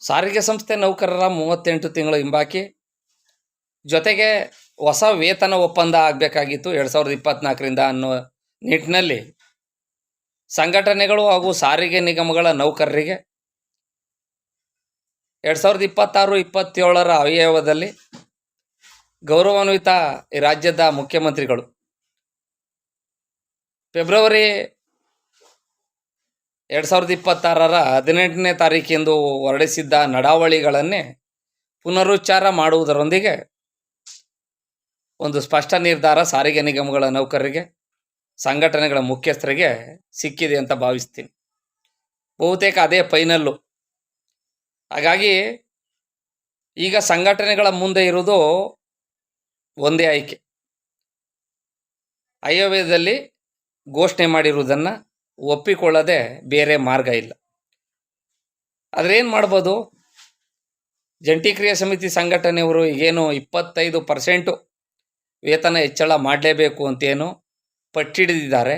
ಸಾರಿಗೆ ಸಂಸ್ಥೆ ನೌಕರರ 38 ತಿಂಗಳ ಹಿಂಬಾಕಿ, ಜೊತೆಗೆ ಹೊಸ ವೇತನ ಒಪ್ಪಂದ ಆಗಬೇಕಾಗಿತ್ತು 2024ರಿಂದ ಅನ್ನೋ ನಿಟ್ಟಿನಲ್ಲಿ ಸಂಘಟನೆಗಳು ಹಾಗೂ ಸಾರಿಗೆ ನಿಗಮಗಳ ನೌಕರರಿಗೆ 2026-27ರ ಅವಯವದಲ್ಲಿ ಗೌರವಾನ್ವಿತ ಈ ರಾಜ್ಯದ ಮುಖ್ಯಮಂತ್ರಿಗಳು ಫೆಬ್ರವರಿ 2026ರ 18ನೇ ತಾರೀಕಿಂದು ಹೊರಡಿಸಿದ್ದ ನಡಾವಳಿಗಳನ್ನೇ ಪುನರುಚ್ಚಾರ ಮಾಡುವುದರೊಂದಿಗೆ ಒಂದು ಸ್ಪಷ್ಟ ನಿರ್ಧಾರ ಸಾರಿಗೆ ನಿಗಮಗಳ ನೌಕರರಿಗೆ, ಸಂಘಟನೆಗಳ ಮುಖ್ಯಸ್ಥರಿಗೆ ಸಿಕ್ಕಿದೆ ಅಂತ ಭಾವಿಸ್ತೀನಿ. ಬಹುತೇಕ ಅದೇ ಫೈನಲ್ಲು. ಹಾಗಾಗಿ ಈಗ ಸಂಘಟನೆಗಳ ಮುಂದೆ ಇರೋದು ಒಂದೇ ಆಯ್ಕೆ. ಆಯವ್ಯಯದಲ್ಲಿ ಘೋಷಣೆ ಮಾಡಿರುವುದನ್ನು ಒಪ್ಪಿಕೊಳ್ಳದೆ ಬೇರೆ ಮಾರ್ಗ ಇಲ್ಲ. ಆದರೆ ಏನು ಮಾಡ್ಬೋದು? ಜಂಟಿ ಕ್ರಿಯಾ ಸಮಿತಿ ಸಂಘಟನೆಯವರು ಈಗೇನು 25% ವೇತನ ಹೆಚ್ಚಳ ಮಾಡಲೇಬೇಕು ಅಂತೇನು ಪಟ್ಟಿಡಿದಿದ್ದಾರೆ.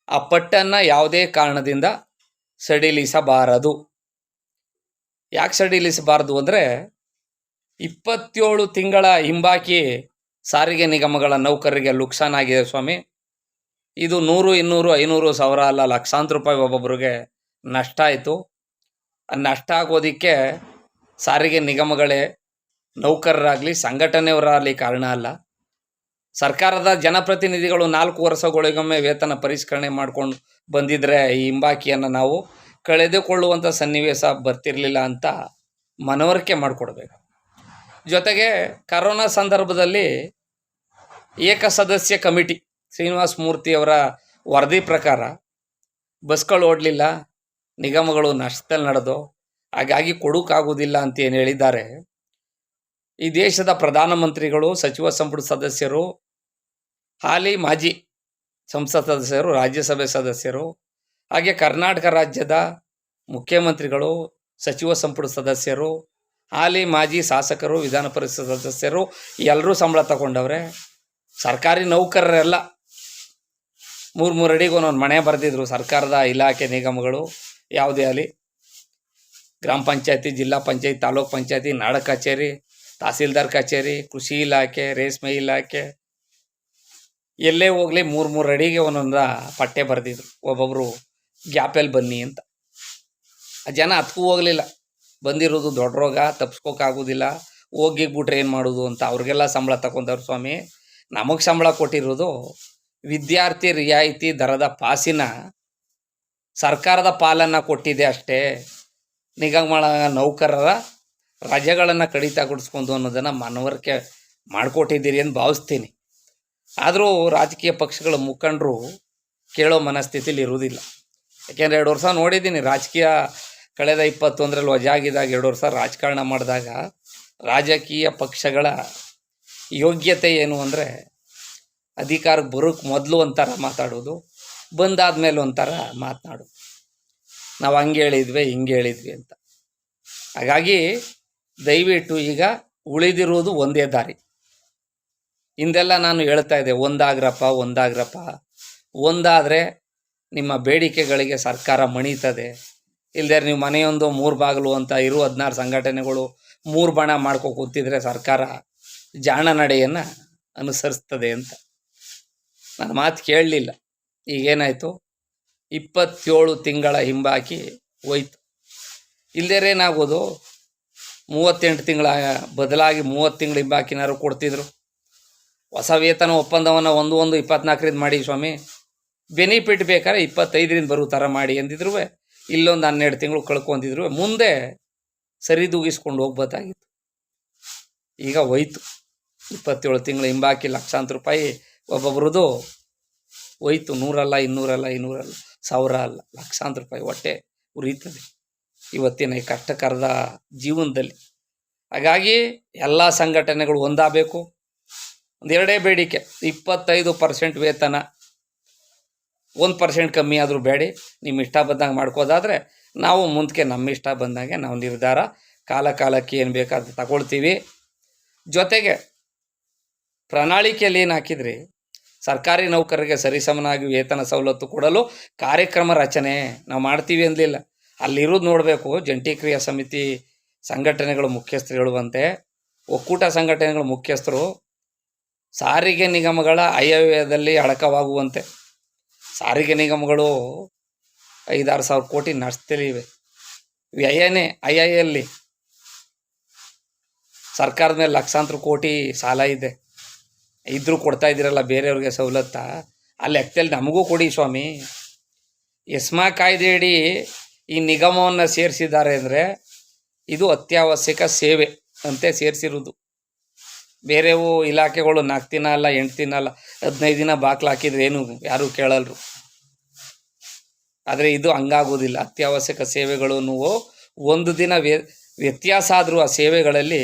ಆ ಪಟ್ಟನ್ನು ಯಾವುದೇ ಕಾರಣದಿಂದ ಸಡಿಲಿಸಬಾರದು. ಯಾಕೆ ಸಡಿಲಿಸಬಾರದು ಅಂದರೆ 27 ತಿಂಗಳ ಹಿಂಬಾಕಿ ಸಾರಿಗೆ ನಿಗಮಗಳ ನೌಕರರಿಗೆ ನುಕ್ಸಾನ್ ಆಗಿದೆ ಸ್ವಾಮಿ. ಇದು 100, 200, 500 ಸಾವಿರ ಅಲ್ಲ, ಲಕ್ಷಾಂತರ ರೂಪಾಯಿ ಒಬ್ಬೊಬ್ಬರಿಗೆ ನಷ್ಟ ಆಯಿತು. ನಷ್ಟ ಆಗೋದಕ್ಕೆ ಸಾರಿಗೆ ನಿಗಮಗಳೇ, ನೌಕರರಾಗಲಿ ಸಂಘಟನೆಯವರಾಗಲಿ ಕಾರಣ ಅಲ್ಲ. ಸರ್ಕಾರದ ಜನಪ್ರತಿನಿಧಿಗಳು 4 ವರ್ಷಗಳಿಗೊಮ್ಮೆ ವೇತನ ಪರಿಷ್ಕರಣೆ ಮಾಡ್ಕೊಂಡು ಬಂದಿದ್ದರೆ ಈ ಹಿಂಬಾಕಿಯನ್ನು ನಾವು ಕಳೆದುಕೊಳ್ಳುವಂಥ ಸನ್ನಿವೇಶ ಬರ್ತಿರಲಿಲ್ಲ ಅಂತ ಮನವರಿಕೆ ಮಾಡಿಕೊಡ್ಬೇಕು. ಜೊತೆಗೆ ಕರೋನಾ ಸಂದರ್ಭದಲ್ಲಿ ಏಕಸದಸ್ಯ ಕಮಿಟಿ ಶ್ರೀನಿವಾಸ ಮೂರ್ತಿಯವರ ವರದಿ ಪ್ರಕಾರ ಬಸ್ಗಳು ಓಡಲಿಲ್ಲ, ನಿಗಮಗಳು ನಷ್ಟದಲ್ಲಿ ನಡೆದು, ಹಾಗಾಗಿ ಕೊಡೋಕ್ಕಾಗೋದಿಲ್ಲ ಅಂತ ಏನು ಹೇಳಿದ್ದಾರೆ. ಈ ದೇಶದ ಪ್ರಧಾನಮಂತ್ರಿಗಳು, ಸಚಿವ ಸಂಪುಟ ಸದಸ್ಯರು, ಹಾಲಿ ಮಾಜಿ ಸಂಸತ್ ಸದಸ್ಯರು, ರಾಜ್ಯಸಭೆ ಸದಸ್ಯರು, ಹಾಗೆ ಕರ್ನಾಟಕ ರಾಜ್ಯದ ಮುಖ್ಯಮಂತ್ರಿಗಳು, ಸಚಿವ ಸಂಪುಟ ಸದಸ್ಯರು, ಹಾಲಿ ಮಾಜಿ ಶಾಸಕರು, ವಿಧಾನ ಪರಿಷತ್ ಸದಸ್ಯರು ಎಲ್ಲರೂ ಸಂಬಳ ತಗೊಂಡವ್ರೆ. ಸರ್ಕಾರಿ ನೌಕರರೆಲ್ಲ 3 ಅಡಿಗೆ ಒಂದೊಂದು ಮನೆ ಬರೆದಿದ್ರು. ಸರ್ಕಾರದ ಇಲಾಖೆ ನಿಗಮಗಳು ಯಾವುದೇ ಆಗಲಿ, ಗ್ರಾಮ ಪಂಚಾಯತಿ, ಜಿಲ್ಲಾ ಪಂಚಾಯತಿ, ತಾಲೂಕ್ ಪಂಚಾಯತಿ, ನಾಡ ಕಚೇರಿ, ತಹಸೀಲ್ದಾರ್ ಕಚೇರಿ, ಕೃಷಿ ಇಲಾಖೆ, ರೇಷ್ಮೆ ಇಲಾಖೆ, ಎಲ್ಲೇ ಹೋಗಲಿ 3 ಅಡಿಗೆ ಒಂದೊಂದು ಪಟ್ಟೆ ಬರೆದಿದ್ರು. ಒಬ್ಬೊಬ್ಬರು ಗ್ಯಾಪಲ್ಲಿ ಬನ್ನಿ ಅಂತ. ಆ ಜನ ಹತ್ಕೂ ಹೋಗಲಿಲ್ಲ. ಬಂದಿರೋದು ದೊಡ್ಡ ರೋಗ, ತಪ್ಪಿಸ್ಕೋಕ್ಕಾಗೋದಿಲ್ಲ, ಹೋಗಿಬಿಟ್ರೆ ಏನು ಮಾಡೋದು ಅಂತ ಅವ್ರಿಗೆಲ್ಲ ಸಂಬಳ ತಗೊಂಡವ್ರು ಸ್ವಾಮಿ. ನಮಗೆ ಸಂಬಳ ಕೊಟ್ಟಿರೋದು ವಿದ್ಯಾರ್ಥಿ ರಿಯಾಯಿತಿ ದರದ ಪಾಸಿನ ಸರ್ಕಾರದ ಪಾಲನ್ನು ಕೊಟ್ಟಿದೆ ಅಷ್ಟೇ. ನಿಗಮಗಳ ನೌಕರರ ರಜೆಗಳನ್ನು ಕಡಿತಗೊಳಿಸ್ಕೊಂಡು ಅನ್ನೋದನ್ನು ಮನವರಿಕೆ ಮಾಡಿಕೊಟ್ಟಿದ್ದೀರಿ ಅಂತ ಭಾವಿಸ್ತೀನಿ. ಆದರೂ ರಾಜಕೀಯ ಪಕ್ಷಗಳ ಮುಖಂಡರು ಕೇಳೋ ಮನಸ್ಥಿತಿಲಿ ಇರುವುದಿಲ್ಲ. ಯಾಕೆಂದರೆ 2 ವರ್ಷ ನೋಡಿದ್ದೀನಿ ರಾಜಕೀಯ. ಕಳೆದ 21ರಲ್ಲಿ ವಜಾಗಿದ್ದಾಗ 2 ವರ್ಷ ರಾಜಕಾರಣ ಮಾಡಿದಾಗ ರಾಜಕೀಯ ಪಕ್ಷಗಳ ಯೋಗ್ಯತೆ ಏನು ಅಂದರೆ ಅಧಿಕಾರಕ್ಕೆ ಬರೋಕ್ಕೆ ಮೊದಲು ಒಂಥರ ಮಾತಾಡೋದು, ಬಂದಾದ್ಮೇಲೆ ಒಂಥರ ಮಾತನಾಡೋದು. ನಾವು ಹಂಗೆ ಹೇಳಿದ್ವಿ, ಹಿಂಗೆ ಹೇಳಿದ್ವಿ ಅಂತ. ಹಾಗಾಗಿ ದಯವಿಟ್ಟು ಈಗ ಉಳಿದಿರುವುದು ಒಂದೇ ದಾರಿ. ಹಿಂದೆಲ್ಲ ನಾನು ಹೇಳ್ತಾ ಇದ್ದೆ, ಒಂದಾಗ್ರಪ್ಪ. ಒಂದಾದರೆ ನಿಮ್ಮ ಬೇಡಿಕೆಗಳಿಗೆ ಸರ್ಕಾರ ಮಣಿತದೆ. ಇಲ್ಲದೆ ನೀವು ಮನೆಯೊಂದು 3 ಬಾಗಿಲು ಅಂತ ಇರು 16 ಸಂಘಟನೆಗಳು 3 ಬಣ ಮಾಡ್ಕೊ ಕೂತಿದ್ರೆ ಸರ್ಕಾರ ಜಾಣ ನಡೆಯನ್ನು ಅನುಸರಿಸ್ತದೆ ಅಂತ. ನನ್ನ ಮಾತು ಕೇಳಲಿಲ್ಲ. ಈಗೇನಾಯಿತು? 27 ತಿಂಗಳ ಹಿಂಬಾಕಿ ಹೋಯ್ತು. ಇಲ್ಲದೇ ಏನಾಗೋದು? 38 ತಿಂಗಳ ಬದಲಾಗಿ 30 ತಿಂಗಳ ಹಿಂಬಾಕಿನಾರು ಕೊಡ್ತಿದ್ರು. ಹೊಸ ವೇತನ ಒಪ್ಪಂದವನ್ನು 1/1/24 ಮಾಡಿ ಸ್ವಾಮಿ. ಬೆನಿಫಿಟ್ ಬೇಕಾದ್ರೆ 25ರಿಂದ ಬರೋ ಥರ ಮಾಡಿ ಅಂದಿದ್ರು. ಇಲ್ಲೊಂದು 12 ತಿಂಗಳು ಕಳ್ಕೊಂಡಿದ್ರು. ಮುಂದೆ ಸರಿದೂಗಿಸ್ಕೊಂಡು ಹೋಗ್ಬೋದಾಗಿತ್ತು. ಈಗ ಹೋಯ್ತು. 27 ತಿಂಗಳ ಹಿಂಬಾಕಿ ಲಕ್ಷಾಂತರ ರೂಪಾಯಿ ಒಬ್ಬೊಬ್ರದ್ದು ಹೋಯ್ತು. 100 ಅಲ್ಲ, 200 ಅಲ್ಲ, 500 ಅಲ್ಲ, 1000 ಅಲ್ಲ, ಲಕ್ಷಾಂತರ ರೂಪಾಯಿ ಹೊಟ್ಟೆ ಉರಿತದೆ ಇವತ್ತಿನ ಈ ಕಷ್ಟಕರದ ಜೀವನದಲ್ಲಿ. ಹಾಗಾಗಿ ಎಲ್ಲ ಸಂಘಟನೆಗಳು ಒಂದಾಗಬೇಕು. ಒಂದೆರಡೇ ಬೇಡಿಕೆ: 25% ವೇತನ, 1% ಕಮ್ಮಿ ಆದರೂ ಬೇಡಿ. ನಿಮ್ಮ ಇಷ್ಟ ಬಂದಂಗೆ ಮಾಡ್ಕೋದಾದರೆ ನಾವು ಮುಂದಕ್ಕೆ ನಮ್ಮ ಇಷ್ಟ ಬಂದಂಗೆ ನಾವು ನಿರ್ಧಾರ ಕಾಲಕ್ಕೆ ಏನು ಬೇಕಾದ್ರೆ ತಗೊಳ್ತೀವಿ. ಜೊತೆಗೆ ಪ್ರಣಾಳಿಕೆಯಲ್ಲಿ ಏನು ಹಾಕಿದ್ರಿ? ಸರ್ಕಾರಿ ನೌಕರರಿಗೆ ಸರಿಸಮನಾಗಿ ವೇತನ ಸವಲತ್ತು ಕೊಡಲು ಕಾರ್ಯಕ್ರಮ ರಚನೆ ನಾವು ಮಾಡ್ತೀವಿ ಅಂದಿಲ್ಲ. ಅಲ್ಲಿರೋದು ನೋಡಬೇಕು. ಜಂಟಿ ಕ್ರಿಯಾ ಸಮಿತಿ ಸಂಘಟನೆಗಳ ಮುಖ್ಯಸ್ಥರು ಹೇಳುವಂತೆ ಒಕ್ಕೂಟ ಸಂಘಟನೆಗಳ ಮುಖ್ಯಸ್ಥರು ಸಾರಿಗೆ ನಿಗಮಗಳ ಆಯವ್ಯಯದಲ್ಲಿ ಅಡಕವಾಗುವಂತೆ. ಸಾರಿಗೆ ನಿಗಮಗಳು 5-6 ಸಾವಿರ ಕೋಟಿ ನಷ್ಟದಲ್ಲಿವೆ. ವ್ಯಯನೇ ಐಯಲ್ಲಿ ಸರ್ಕಾರದ ಮೇಲೆ ಲಕ್ಷಾಂತರ ಕೋಟಿ ಸಾಲ ಇದೆ. ಇದ್ರೂ ಕೊಡ್ತಾ ಇದ್ದೀರಲ್ಲ ಬೇರೆಯವ್ರಿಗೆ ಸವಲತ್ತ, ಆ ಲೆಕ್ಕದಲ್ಲಿ ನಮಗೂ ಕೊಡಿ ಸ್ವಾಮಿ. ಎಸ್ಮಾ ಕಾಯ್ದೆಯಡಿ ಈ ನಿಗಮವನ್ನು ಸೇರಿಸಿದ್ದಾರೆ ಅಂದರೆ ಇದು ಅತ್ಯವಶ್ಯಕ ಸೇವೆ ಅಂತೆ ಸೇರಿಸಿರೋದು. ಬೇರೆವು ಇಲಾಖೆಗಳು 4 ದಿನ ಅಲ್ಲ 8 ದಿನ ಅಲ್ಲ 15 ದಿನ ಬಾಕ್ಲು ಹಾಕಿದ್ರೆ ಏನು ಯಾರೂ ಕೇಳಲ್ರು. ಆದರೆ ಇದು ಹಂಗಾಗೋದಿಲ್ಲ. ಅತ್ಯವಶ್ಯಕ ಸೇವೆಗಳನ್ನು 1 ದಿನ ವ್ಯತ್ಯಾಸ ಆದರೂ ಆ ಸೇವೆಗಳಲ್ಲಿ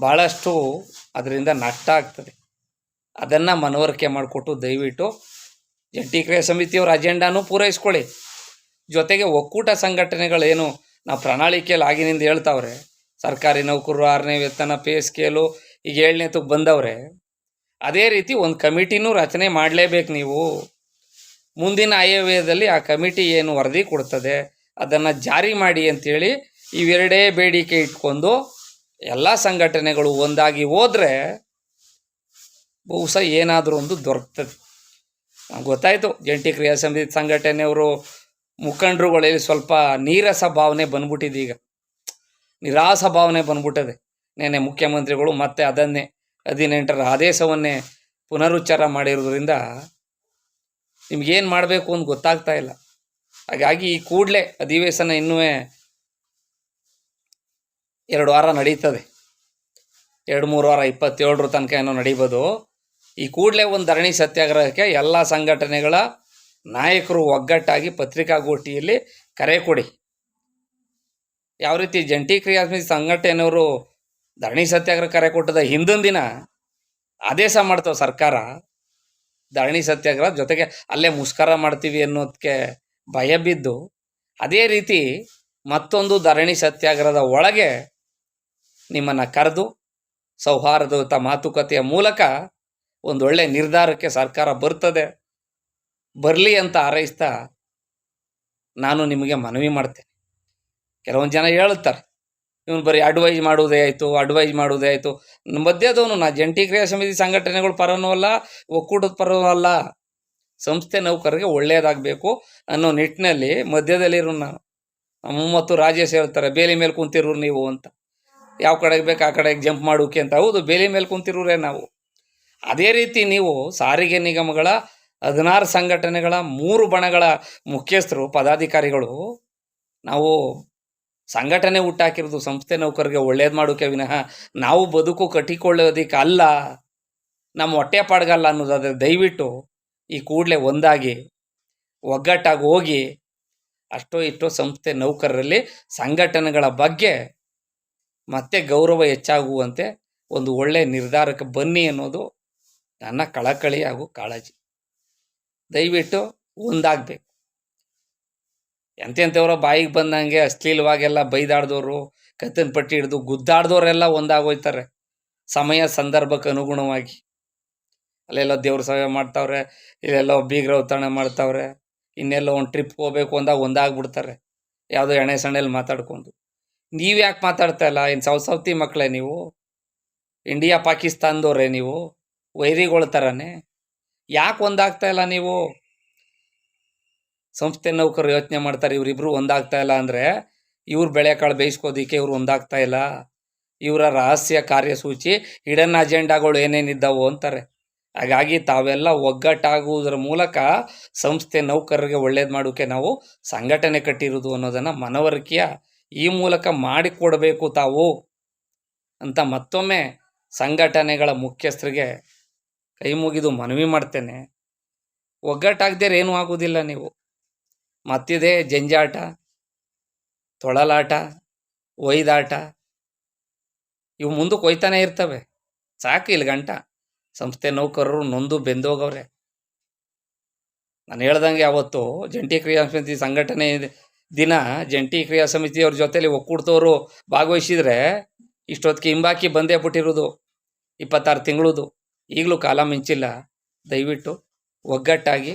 ಭಾಳಷ್ಟು ಅದರಿಂದ ನಷ್ಟ ಆಗ್ತದೆ. ಅದನ್ನು ಮನವರಿಕೆ ಮಾಡಿಕೊಟ್ಟು ದಯವಿಟ್ಟು ಜಂಟಿ ಕ್ರಿಯಾ ಸಮಿತಿಯವರ ಅಜೆಂಡಾನೂ ಪೂರೈಸ್ಕೊಳ್ಳಿ. ಜೊತೆಗೆ ಒಕ್ಕೂಟ ಸಂಘಟನೆಗಳೇನು ನಾವು ಪ್ರಣಾಳಿಕೆಯಲ್ಲಿ ಆಗಿನಿಂದ ಹೇಳ್ತಾವ್ರೆ, ಸರ್ಕಾರಿ ನೌಕರರು 6ನೇ ವೇತನ ಪೇ ಸ್ಕೇಲು ಈಗ 7ನೇ ತುಕ್ ಬಂದವ್ರೆ, ಅದೇ ರೀತಿ ಒಂದು ಕಮಿಟಿನೂ ರಚನೆ ಮಾಡಲೇಬೇಕು. ನೀವು ಮುಂದಿನ ಆಯವ್ಯಯದಲ್ಲಿ ಆ ಕಮಿಟಿ ಏನು ವರದಿ ಕೊಡ್ತದೆ ಅದನ್ನು ಜಾರಿ ಮಾಡಿ ಅಂಥೇಳಿ ಇವೆರಡೇ ಬೇಡಿಕೆ ಇಟ್ಕೊಂಡು ಎಲ್ಲ ಸಂಘಟನೆಗಳು ಒಂದಾಗಿ ಹೋದರೆ ಬಹುಶಃ ಏನಾದರೂ ಒಂದು ದೊರಕ್ತದೆ. ಗೊತ್ತಾಯಿತು, ಜಂಟಿ ಕ್ರಿಯಾ ಸಮಿತಿ ಸಂಘಟನೆಯವರು ಮುಖಂಡರುಗಳಲ್ಲಿ ಸ್ವಲ್ಪ ನೀರಸ ಭಾವನೆ ಬಂದ್ಬಿಟ್ಟಿದೆ. ಈಗ ನಿರಾಸ ಭಾವನೆ ಬಂದ್ಬಿಟ್ಟದೆ. ನೆನ್ನೆ ಮುಖ್ಯಮಂತ್ರಿಗಳು ಮತ್ತೆ ಅದನ್ನೇ 18ರ ಆದೇಶವನ್ನೇ ಪುನರುಚ್ಚಾರ ಮಾಡಿರೋದ್ರಿಂದ ನಿಮ್ಗೇನು ಮಾಡಬೇಕು ಅಂತ ಗೊತ್ತಾಗ್ತಾ ಇಲ್ಲ. ಹಾಗಾಗಿ ಈ ಕೂಡಲೇ ಅಧಿವೇಶನ ಇನ್ನೂ 2 ವಾರ ನಡೀತದೆ, 2-3 ವಾರ 27ರ ತನಕ ಏನೋ ನಡೀಬೋದು. ಈ ಕೂಡಲೇ ಒಂದು ಧರಣಿ ಸತ್ಯಾಗ್ರಹಕ್ಕೆ ಎಲ್ಲ ಸಂಘಟನೆಗಳ ನಾಯಕರು ಒಗ್ಗಟ್ಟಾಗಿ ಪತ್ರಿಕಾಗೋಷ್ಠಿಯಲ್ಲಿ ಕರೆ ಕೊಡಿ. ಯಾವ ರೀತಿ ಜಂಟಿ ಕ್ರಿಯಾ ಸಮಿತಿ ಸಂಘಟನೆಯವರು ಧರಣಿ ಸತ್ಯಾಗ್ರಹ ಕರೆ ಕೊಟ್ಟದ ಹಿಂದಿನ ದಿನ ಆದೇಶ ಮಾಡ್ತಾವೆ ಸರ್ಕಾರ ಧರಣಿ ಸತ್ಯಾಗ್ರಹ, ಜೊತೆಗೆ ಅಲ್ಲೇ ಮುಷ್ಕರ ಮಾಡ್ತೀವಿ ಅನ್ನೋದಕ್ಕೆ ಭಯ ಬಿದ್ದು, ಅದೇ ರೀತಿ ಮತ್ತೊಂದು ಧರಣಿ ಸತ್ಯಾಗ್ರಹದ ಒಳಗೆ ನಿಮ್ಮನ್ನು ಕರೆದು ಸೌಹಾರ್ದಯುತ ಮಾತುಕತೆಯ ಮೂಲಕ ಒಂದೊಳ್ಳೆ ನಿರ್ಧಾರಕ್ಕೆ ಸರ್ಕಾರ ಬರಲಿ ಅಂತ ಹಾರೈಸ್ತಾ ನಾನು ನಿಮಗೆ ಮನವಿ ಮಾಡ್ತೇನೆ. ಕೆಲವೊಂದು ಜನ ಹೇಳುತ್ತಾರೆ ಇವನು ಬರೀ ಅಡ್ವೈಸ್ ಮಾಡೋದೇ ಆಯಿತು. ಮಧ್ಯದವನು ನಾ ಜಂಟಿ ಕ್ರಿಯಾ ಸಮಿತಿ ಸಂಘಟನೆಗಳ ಪರನೂ ಅಲ್ಲ, ಒಕ್ಕೂಟದ ಪರನೂ ಅಲ್ಲ, ಸಂಸ್ಥೆ ನೌಕರರಿಗೆ ಒಳ್ಳೆಯದಾಗಬೇಕು ಅನ್ನೋ ನಿಟ್ಟಿನಲ್ಲಿ ಮಧ್ಯದಲ್ಲಿರೋ ನಾನು. ಮತ್ತು ರಾಜೇಶ್ ಹೇಳ್ತಾರೆ ಬೇಲಿ ಮೇಲೆ ಕುಂತಿರೋರು ನೀವು ಅಂತ. ಯಾವ ಕಡೆಗೆ ಬೇಕು ಆ ಕಡೆಗೆ ಜಂಪ್ ಮಾಡೋಕೆ ಅಂತ. ಹೌದು, ಬೇಲಿ ಮೇಲೆ ಕುಂತಿರೋರೇ ನಾವು. ಅದೇ ರೀತಿ ನೀವು ಸಾರಿಗೆ ನಿಗಮಗಳ 16 ಸಂಘಟನೆಗಳ 3 ಬಣಗಳ ಮುಖ್ಯಸ್ಥರು ಪದಾಧಿಕಾರಿಗಳು ನಾವು ಸಂಘಟನೆ ಹುಟ್ಟಾಕಿರೋದು ಸಂಸ್ಥೆ ನೌಕರಿಗೆ ಒಳ್ಳೇದು ಮಾಡೋಕೆ ವಿನಃ ನಾವು ಬದುಕು ಕಟ್ಟಿಕೊಳ್ಳೋದಕ್ಕೆ ಅಲ್ಲ, ನಮ್ಮ ಹೊಟ್ಟೆ ಪಾಡ್ಗಲ್ಲ ಅನ್ನೋದಾದರೆ ದಯವಿಟ್ಟು ಈ ಕೂಡಲೇ ಒಂದಾಗಿ ಒಗ್ಗಟ್ಟಾಗಿ ಹೋಗಿ ಅಷ್ಟೋ ಇಷ್ಟೋ ಸಂಸ್ಥೆ ನೌಕರರಲ್ಲಿ ಸಂಘಟನೆಗಳ ಬಗ್ಗೆ ಮತ್ತೆ ಗೌರವ ಹೆಚ್ಚಾಗುವಂತೆ ಒಂದು ಒಳ್ಳೆಯ ನಿರ್ಧಾರಕ್ಕೆ ಬನ್ನಿ ಅನ್ನೋದು ನನ್ನ ಕಳಕಳಿ ಹಾಗೂ ಕಾಳಜಿ. ದಯವಿಟ್ಟು ಒಂದಾಗಬೇಕು. ಎಂತೆಂಥವ್ರ ಬಾಯಿಗೆ ಬಂದಂಗೆ ಅಶ್ಲೀಲವಾಗೆಲ್ಲ ಬೈದಾಡ್ದವರು, ಕತ್ತಿನ ಪಟ್ಟಿ ಹಿಡಿದು ಗುದ್ದಾಡ್ದವರೆಲ್ಲ ಒಂದಾಗೋಯ್ತಾರೆ ಸಮಯ ಸಂದರ್ಭಕ್ಕೆ ಅನುಗುಣವಾಗಿ. ಅಲ್ಲೆಲ್ಲೋ ದೇವ್ರ ಸೇವೆ ಮಾಡ್ತಾವ್ರೆ, ಇಲ್ಲೆಲ್ಲೋ ಬೀಗ್ರ ಔತಣ ಮಾಡ್ತಾವ್ರೆ, ಇನ್ನೆಲ್ಲೋ ಒಂದು ಟ್ರಿಪ್ಗೆ ಹೋಗ್ಬೇಕು ಅಂದಾಗ ಒಂದಾಗ್ಬಿಡ್ತಾರೆ ಯಾವುದೋ ಎಣೆ ಸಣ್ಣಲ್ಲಿ ಮಾತಾಡ್ಕೊಂಡು. ನೀವು ಯಾಕೆ ಮಾತಾಡ್ತಾ ಇಲ್ಲ? ಇನ್ನು ಸೌತಿ ಮಕ್ಕಳೇ ನೀವು? ಇಂಡಿಯಾ ಪಾಕಿಸ್ತಾನದವ್ರೇ ನೀವು? ವೈರಿಗಳ ಥರನೇ ಯಾಕೆ ಒಂದಾಗ್ತಾ ಇಲ್ಲ ನೀವು? ಸಂಸ್ಥೆ ನೌಕರರು ಯೋಚನೆ ಮಾಡ್ತಾರೆ ಇವರಿಬ್ಬರು ಒಂದಾಗ್ತಾ ಇಲ್ಲ ಅಂದರೆ ಇವ್ರ ಬೆಳೆಕಾಳು ಬೇಯಿಸ್ಕೋದಿಕ್ಕೆ ಇವ್ರು ಒಂದಾಗ್ತಾ ಇಲ್ಲ, ಇವರ ರಹಸ್ಯ ಕಾರ್ಯಸೂಚಿ ಹಿಡನ್ ಅಜೆಂಡಾಗಳು ಏನೇನಿದ್ದಾವು ಅಂತಾರೆ. ಹಾಗಾಗಿ ತಾವೆಲ್ಲ ಒಗ್ಗಟ್ಟಾಗುವುದರ ಮೂಲಕ ಸಂಸ್ಥೆ ನೌಕರರಿಗೆ ಒಳ್ಳೇದು ಮಾಡೋಕ್ಕೆ ನಾವು ಸಂಘಟನೆ ಕಟ್ಟಿರೋದು ಅನ್ನೋದನ್ನು ಮನವರಿಕೆಯ ಈ ಮೂಲಕ ಮಾಡಿಕೊಡಬೇಕು ತಾವು ಅಂತ ಮತ್ತೊಮ್ಮೆ ಸಂಘಟನೆಗಳ ಮುಖ್ಯಸ್ಥರಿಗೆ ಕೈ ಮುಗಿದು ಮನವಿ ಮಾಡ್ತೇನೆ. ಒಗ್ಗಟ್ಟಾಗದೇರೆ ಏನೂ ಆಗೋದಿಲ್ಲ. ನೀವು ಮತ್ತಿದೆ ಜಂಜಾಟ, ತೊಳಲಾಟ, ಒಯ್ದಾಟ ಇವು ಮುಂದಕ್ಕೆ ಒಯ್ತಾನೆ ಇರ್ತವೆ. ಸಾಕು ಇಲ್ಲಿ ಗಂಟ ಸಂಸ್ಥೆ ನೌಕರರು ನೊಂದು ಬೆಂದೋಗವ್ರೆ. ನಾನು ಹೇಳ್ದಂಗೆ ಅವತ್ತು ಜಂಟಿ ಕ್ರಿಯಾ ಸಮಿತಿ ಸಂಘಟನೆ ದಿನ ಜಂಟಿ ಕ್ರಿಯಾ ಸಮಿತಿಯವ್ರ ಜೊತೆಲಿ ಒಕ್ಕೂಡ್ತವರು ಭಾಗವಹಿಸಿದರೆ ಇಷ್ಟೊತ್ತಿಗೆ ಹಿಂಬಾಕಿ ಬಂದೇ ಬಿಟ್ಟಿರೋದು 26 ತಿಂಗಳದು. ಈಗಲೂ ಕಾಲ ಮಿಂಚಿಲ್ಲ. ದಯವಿಟ್ಟು ಒಗ್ಗಟ್ಟಾಗಿ.